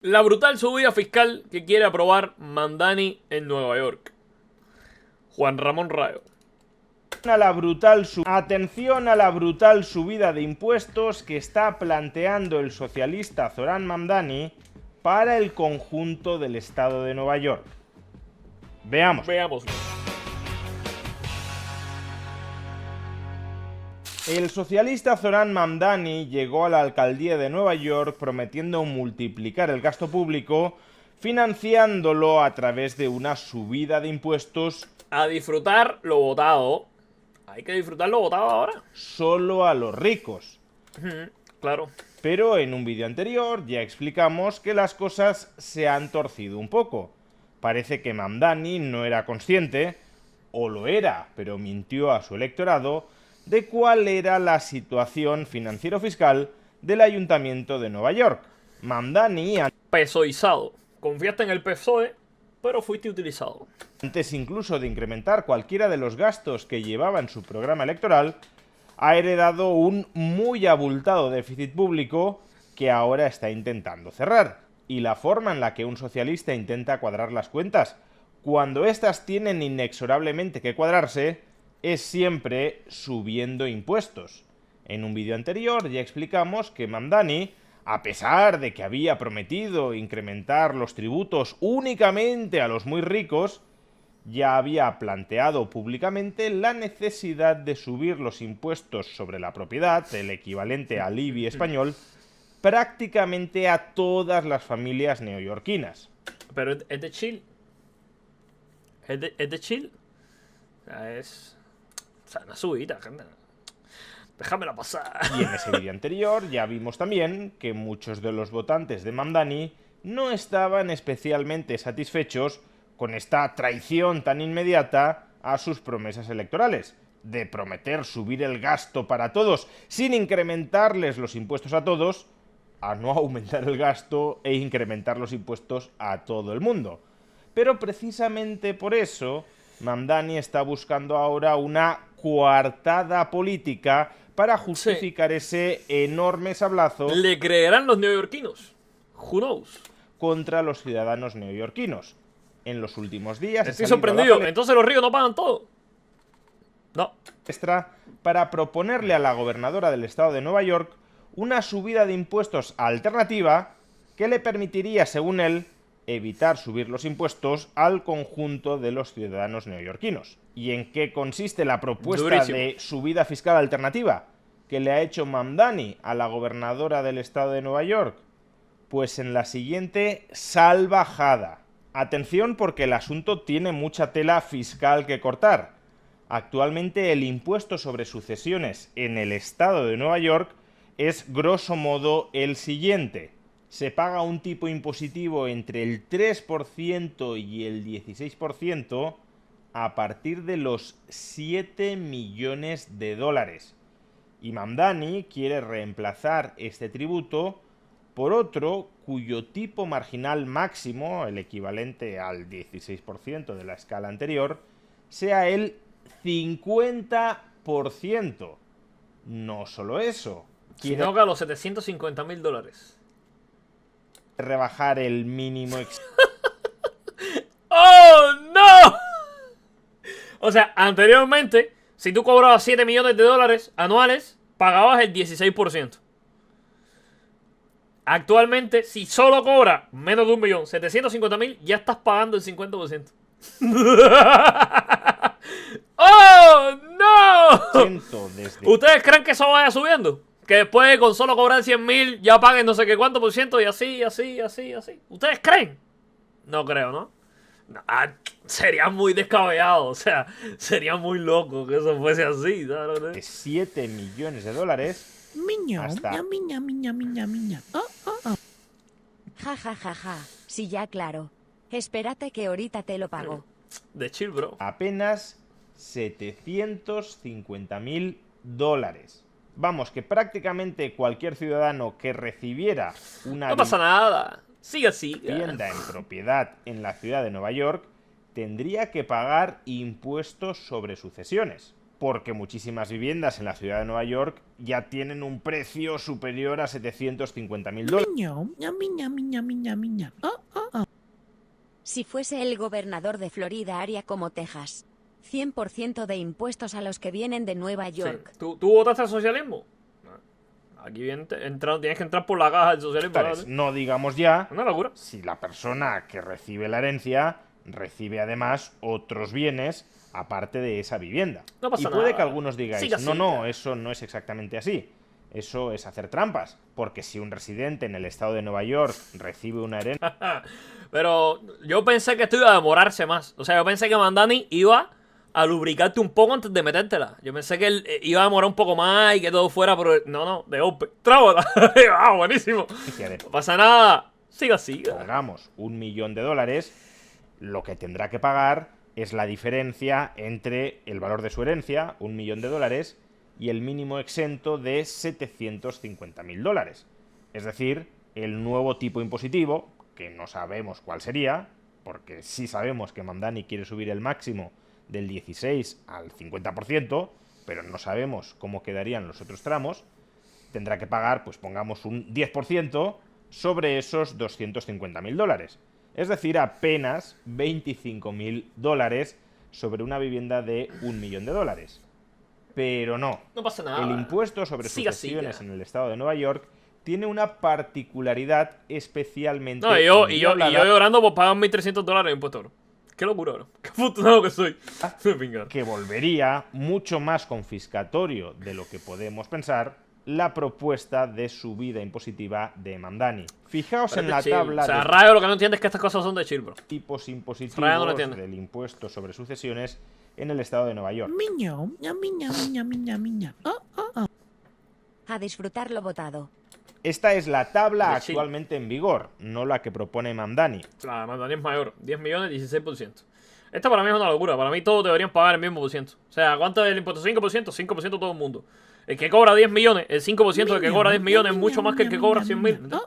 La brutal subida fiscal que quiere aprobar Mamdani en Nueva York. Juan Ramón Rayo. Atención a la brutal subida de impuestos que está planteando el socialista Zoran Mamdani para el conjunto del estado de Nueva York. Veamos. El socialista Zoran Mamdani llegó a la alcaldía de Nueva York prometiendo multiplicar el gasto público, financiándolo a través de una subida de impuestos A disfrutar lo votado. Hay que disfrutar lo votado ahora. solo a los ricos. Claro. Pero en un vídeo anterior ya explicamos que las cosas se han torcido un poco. Parece que Mamdani no era consciente, o lo era, pero mintió a su electorado, de cuál era la situación financiero-fiscal del Ayuntamiento de Nueva York. Mamdani, Pesoizado. Confiaste en el PSOE, pero fuiste utilizado. antes incluso de incrementar cualquiera de los gastos que llevaba en su programa electoral, ha heredado un muy abultado déficit público que ahora está intentando cerrar. Y la forma en la que un socialista intenta cuadrar las cuentas, cuando éstas tienen inexorablemente que cuadrarse, es siempre subiendo impuestos. En un vídeo anterior ya explicamos que Mamdani, a pesar de que había prometido incrementar los tributos únicamente a los muy ricos, ya había planteado públicamente la necesidad de subir los impuestos sobre la propiedad, el equivalente al IBI español, prácticamente a todas las familias neoyorquinas. Pero es de chill. Es de chill. O sea, es... O sea, una subida, gente. Déjamela pasar. Y en ese vídeo anterior ya vimos también que muchos de los votantes de Mamdani no estaban especialmente satisfechos con esta traición tan inmediata a sus promesas electorales, de prometer subir el gasto para todos sin incrementarles los impuestos a todos, a no aumentar el gasto e incrementar los impuestos a todo el mundo. Pero precisamente por eso, Mamdani está buscando ahora una coartada política para justificar ese enorme sablazo ¿Le creerán los neoyorquinos? Who knows? contra los ciudadanos neoyorquinos. En los últimos días Estoy ha salido a la sorprendido. Entonces los ricos no pagan todo. No. palestra para proponerle a la gobernadora del estado de Nueva York una subida de impuestos alternativa que le permitiría, según él, evitar subir los impuestos al conjunto de los ciudadanos neoyorquinos. ¿Y en qué consiste la propuesta Durísimo. de subida fiscal alternativa que le ha hecho Mamdani a la gobernadora del estado de Nueva York? Pues en la siguiente salvajada. Atención, porque el asunto tiene mucha tela fiscal que cortar. Actualmente el impuesto sobre sucesiones en el estado de Nueva York es grosso modo el siguiente. Se paga un tipo impositivo entre el 3% y el 16% a partir de los 7 millones de dólares. Y Mamdani quiere reemplazar este tributo por otro cuyo tipo marginal máximo, el equivalente al 16% de la escala anterior, sea el 50%. No solo eso, quiere Sino que a los $750,000. rebajar el mínimo ¡Oh, no! O sea, anteriormente, si tú cobrabas $7 millones anuales, pagabas el 16%. Actualmente, si solo cobras menos de 1.750.000, ya estás pagando el 50%. ¡Oh, no! desde ¿Ustedes creen que eso vaya subiendo? Que después con solo cobrar 100.000 ya paguen no sé qué cuánto por ciento y así. ¿Ustedes creen? No creo, ¿no? Sería muy descabellado, o sea, sería muy loco que eso fuese así, ¿sabes? 7 millones de dólares Miño, hasta miña, miña, miña, miña. Oh, oh, oh. Ja, ja, ja, ja. Sí, ya claro. Espérate que ahorita te lo pago. De chill, bro. apenas 750.000 dólares. Vamos, que prácticamente cualquier ciudadano que recibiera una No pasa nada. Sigue así. vivienda en propiedad en la ciudad de Nueva York tendría que pagar impuestos sobre sucesiones. porque muchísimas viviendas en la ciudad de Nueva York ya tienen un precio superior a $750.000. Miña, miña, miña, miña, miña. Si fuese el gobernador de Florida haría como Texas. 100% de impuestos a los que vienen de Nueva York. Sí. ¿Tú votaste al socialismo? Aquí tienes que entrar por la caja del socialismo. ¿Vale? No digamos ya Una locura. si la persona que recibe la herencia recibe además otros bienes aparte de esa vivienda. No pasa y puede nada. que algunos digáis, Siga, no, siga. no, eso no es exactamente así. Eso es hacer trampas, porque si un residente en el estado de Nueva York recibe una herencia... Pero yo pensé que esto iba a demorarse más. O sea, yo pensé que Mandani iba a lubricarte un poco antes de metértela. Yo pensé que él iba a demorar un poco más y que todo fuera, pero no, de golpe. ¡Trábala! ¡Ah, buenísimo! No pasa nada. Siga. Pongamos $1.000.000, lo que tendrá que pagar es la diferencia entre el valor de su herencia, $1.000.000, y el mínimo exento de $750.000. Es decir, el nuevo tipo impositivo, que no sabemos cuál sería, porque sí sabemos que Mamdani quiere subir el máximo del 16 al 50%, pero no sabemos cómo quedarían los otros tramos, tendrá que pagar, pues pongamos un 10% sobre esos $250.000. Es decir, apenas $25.000 sobre una vivienda de $1.000.000. Pero no. No pasa nada. El impuesto sobre Siga. sucesiones en el estado de Nueva York tiene una particularidad especialmente... No, y yo endiablada, llorando por pagar $1.300 de impuestos, bro. Qué locura, bro. Qué afortunado que soy. Venga. que volvería mucho más confiscatorio de lo que podemos pensar la propuesta de subida impositiva de Mamdani. Fijaos en la Chill. tabla O sea, de Rayo lo que no entiende es que estas cosas son de chill, bro. tipos Raya no lo impositivos entiende. del impuesto sobre sucesiones en el estado de Nueva York. Miña, miña, miña, miña, miña. A disfrutar lo votado. Esta es la tabla De chill. actualmente en vigor, no la que propone Mamdani. La Mandani es mayor. 10 millones, 16%. Esta para mí es una locura. Para mí todos deberían pagar el mismo por ciento. O sea, ¿cuánto es el impuesto? 5%. 5% todo el mundo. El que cobra 10 millones, el 5% del que cobra 10 millones es mucho más que el que cobra 100.000.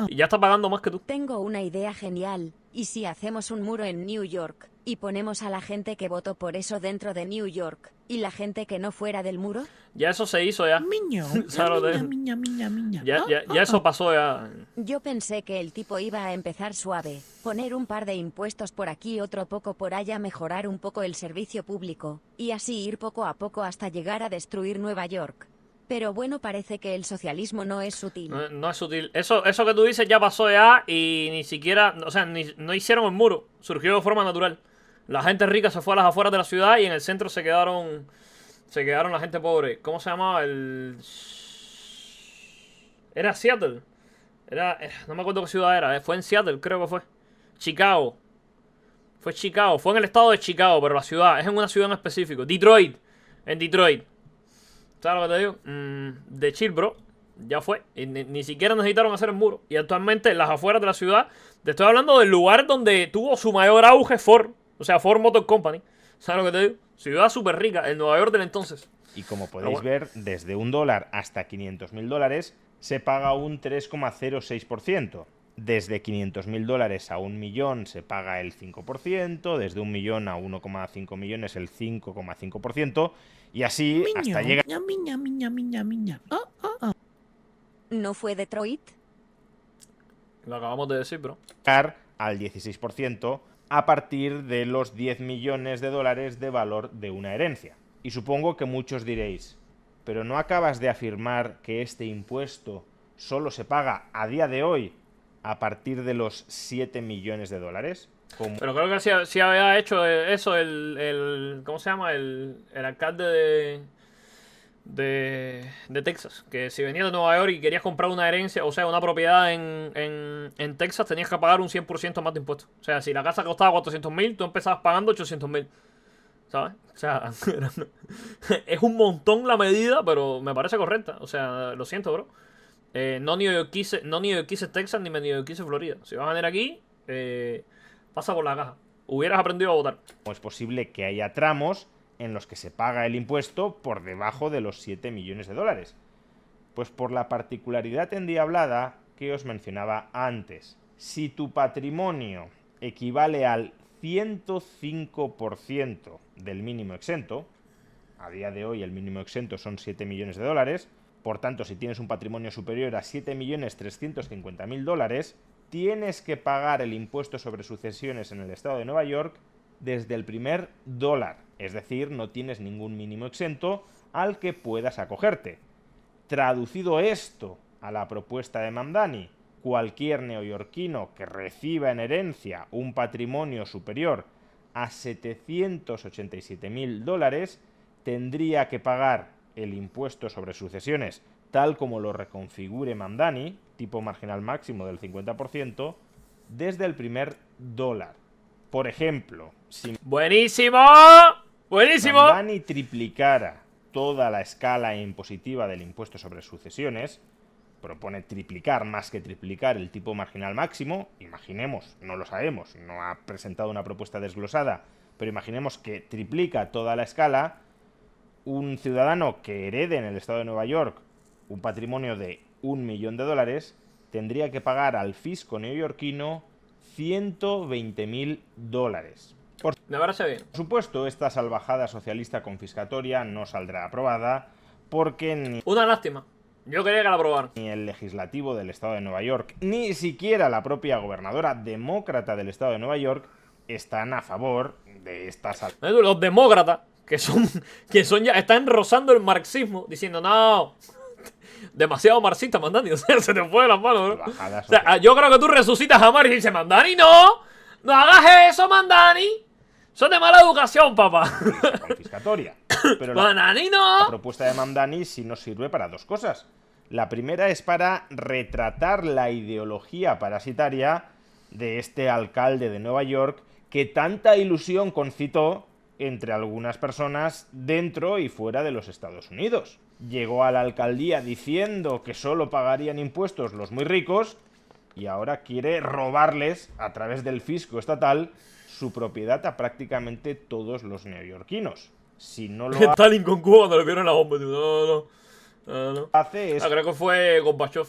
Y ya está pagando más que tú. Tengo una idea genial. ¿Y si hacemos un muro en New York y ponemos a la gente que votó por eso dentro de New York y la gente que no fuera del muro? Ya eso se hizo ya. Miña, ¿Sabes lo que te miña, digo? miña, miña. Ya eso pasó ya. Yo pensé que el tipo iba a empezar suave, poner un par de impuestos por aquí, otro poco por allá, mejorar un poco el servicio público, y así ir poco a poco hasta llegar a destruir Nueva York. Pero bueno, parece que el socialismo no es sutil. No es sutil. Eso que tú dices ya pasó ya y ni siquiera, o sea, no hicieron el muro. Surgió de forma natural. La gente rica se fue a las afueras de la ciudad y en el centro se quedaron la gente pobre. ¿Cómo se llamaba? Era Seattle. No me acuerdo qué ciudad era. Fue en Seattle, creo que fue. Chicago. Fue Chicago. Fue en el estado de Chicago, pero la ciudad. Es en una ciudad en específico. Detroit. En Detroit. ¿Sabes lo que te digo? De chill, bro. Ya fue. Y ni siquiera necesitaron hacer el muro. Y actualmente en las afueras de la ciudad, te estoy hablando del lugar donde tuvo su mayor auge Ford. O sea, Ford Motor Company. ¿Sabes lo que te digo? Ciudad súper rica, el Nueva York del entonces. Y como podéis ver, desde $1 hasta $500.000 se paga un 3,06%. Desde $500.000 a 1 millón se paga el 5%, desde 1 millón a 1,5 millones el 5,5%, y así hasta llegar Miña, miña, miña, miña. ¿No fue Detroit? Lo acabamos de decir, bro. al 16% a partir de los $10 millones de valor de una herencia. Y supongo que muchos diréis, ¿pero no acabas de afirmar que este impuesto solo se paga a día de hoy a partir de los $7 millones? Como... Pero creo que sí había hecho eso ¿cómo se llama? El alcalde de Texas. Que si venías de Nueva York y querías comprar una herencia, o sea, una propiedad en Texas, tenías que pagar un 100% más de impuestos. O sea, si la casa costaba 400.000, tú empezabas pagando 800.000. ¿Sabes? O sea, es un montón la medida, pero me parece correcta. O sea, lo siento, bro. No New York Texas, ni New York Florida. Si vas a venir aquí, pasa por la caja. Hubieras aprendido a votar. Es posible que haya tramos en los que se paga el impuesto por debajo de los $7 millones. Pues por la particularidad endiablada que os mencionaba antes. Si tu patrimonio equivale al 105% del mínimo exento, A día de hoy el mínimo exento son 7 millones de dólares. Por tanto, si tienes un patrimonio superior a 7.350.000 dólares, tienes que pagar el impuesto sobre sucesiones en el estado de Nueva York desde el primer dólar. Es decir, no tienes ningún mínimo exento al que puedas acogerte. Traducido esto a la propuesta de Mamdani, cualquier neoyorquino que reciba en herencia un patrimonio superior a 787.000 dólares tendría que pagar el impuesto sobre sucesiones tal como lo reconfigure Mamdani, tipo marginal máximo del 50%, desde el primer dólar. Por ejemplo, si ¡Buenísimo! ¡Buenísimo! Mamdani triplicara toda la escala impositiva del impuesto sobre sucesiones, propone triplicar más que triplicar el tipo marginal máximo, imaginemos, no lo sabemos, no ha presentado una propuesta desglosada, pero imaginemos que triplica toda la escala, un ciudadano que herede en el estado de Nueva York un patrimonio de 1 millón de dólares tendría que pagar al fisco neoyorquino 120.000 dólares. Me parece bien. Por supuesto, esta salvajada socialista confiscatoria no saldrá aprobada porque Una lástima. Yo quería que la aprobaran. ni el legislativo del estado de Nueva York, ni siquiera la propia gobernadora demócrata del estado de Nueva York están a favor de esta salvajada. Los demócratas, que son ya, están rozando el marxismo, diciendo, no, demasiado marxista, Mandani, o sea, se te fue de las manos, ¿no? O sea, yo creo que tú resucitas a Marx y dices, Mandani, no hagas eso, Mandani. Son de mala educación, papá. Confiscatoria. Pero Mandani, la no. propuesta de Mamdani sí nos sirve para dos cosas. La primera es para retratar la ideología parasitaria de este alcalde de Nueva York que tanta ilusión concitó entre algunas personas dentro y fuera de los Estados Unidos. Llegó a la alcaldía diciendo que solo pagarían impuestos los muy ricos y ahora quiere robarles, a través del fisco estatal, su propiedad a prácticamente todos los neoyorquinos. Si no lo Stalin con Cuba cuando le vieron la bomba, tío. No. hace es Creo que fue Gorbachev.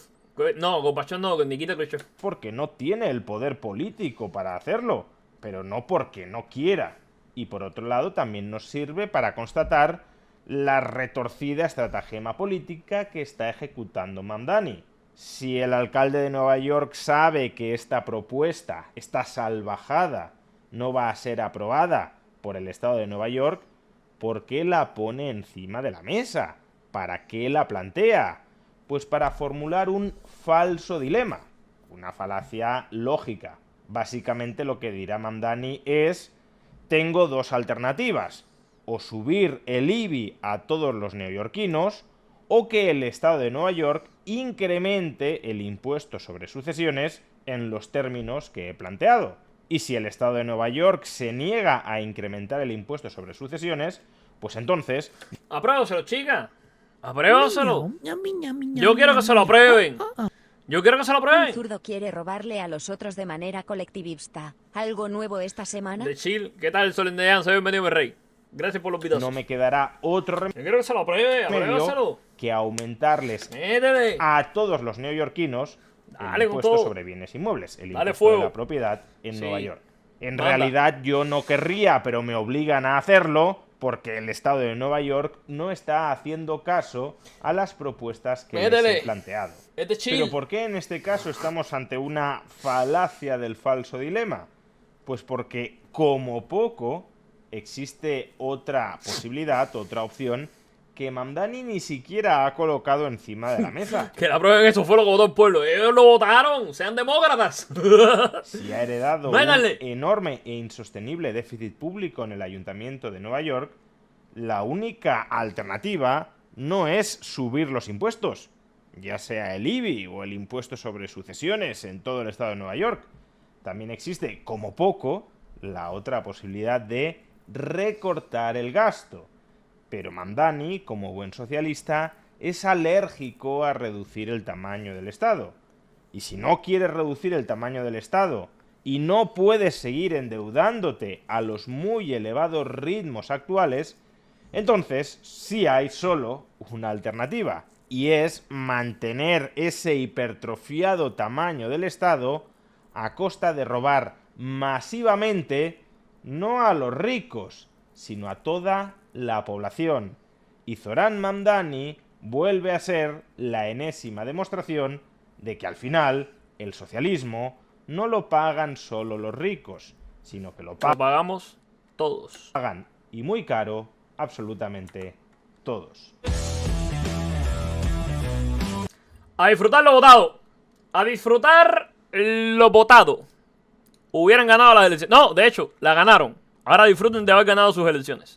No, Gorbachev no, Nikita Khrushchev. porque no tiene el poder político para hacerlo, pero no porque no quiera. Y por otro lado también nos sirve para constatar la retorcida estratagema política que está ejecutando Mamdani. Si el alcalde de Nueva York sabe que esta propuesta, esta salvajada, no va a ser aprobada por el estado de Nueva York, ¿por qué la pone encima de la mesa? ¿Para qué la plantea? Pues para formular un falso dilema, una falacia lógica. Básicamente lo que dirá Mamdani es: tengo dos alternativas, o subir el IBI a todos los neoyorquinos, o que el estado de Nueva York incremente el impuesto sobre sucesiones en los términos que he planteado. Y si el estado de Nueva York se niega a incrementar el impuesto sobre sucesiones, pues entonces... Apruébaselo, chica. Apruébaselo. Ñami, ñami, ñami, Yo quiero que ñami, se lo aprueben. ah. Yo quiero que se lo Un aprueben. zurdo quiere robarle a los otros de manera colectivista. ¿Algo nuevo esta semana? De chill. ¿Qué tal, Solendean? Soy bienvenido, mi rey. Gracias por los videos. no me quedará otro Yo quiero que se lo apruebe. Apruébaselo. remedio que aumentarles Métele. a todos los neoyorquinos Dale el con impuesto todo. sobre bienes inmuebles, el Dale impuesto de fuego. la propiedad en Sí. Nueva York. En Manda. realidad yo no querría, pero me obligan a hacerlo porque el estado de Nueva York no está haciendo caso a las propuestas que les Métele. he planteado. Este chill. Pero ¿por qué en este caso estamos ante una falacia del falso dilema? Pues porque, como poco, existe otra posibilidad, otra opción, que Mamdani ni siquiera ha colocado encima de la mesa. Que la aprueben, eso fue lo que votó el pueblo. Ellos lo votaron. Sean demócratas. Si ha heredado un Métale. enorme e insostenible déficit público en el Ayuntamiento de Nueva York, la única alternativa no es subir los impuestos, ya sea el IBI o el impuesto sobre sucesiones en todo el estado de Nueva York. También existe, como poco, la otra posibilidad de recortar el gasto. Pero Mamdani, como buen socialista, es alérgico a reducir el tamaño del Estado. Y si no quieres reducir el tamaño del Estado y no puedes seguir endeudándote a los muy elevados ritmos actuales, entonces sí hay solo una alternativa, y es mantener ese hipertrofiado tamaño del Estado a costa de robar masivamente no a los ricos, sino a toda la población. Y Zoran Mamdani vuelve a ser la enésima demostración de que al final el socialismo no lo pagan solo los ricos, sino que lo Lo pagamos todos. pagan, y muy caro, absolutamente todos. A disfrutar lo votado. A disfrutar lo votado. Hubieran ganado las elecciones. No, de hecho, la ganaron. Ahora disfruten de haber ganado sus elecciones.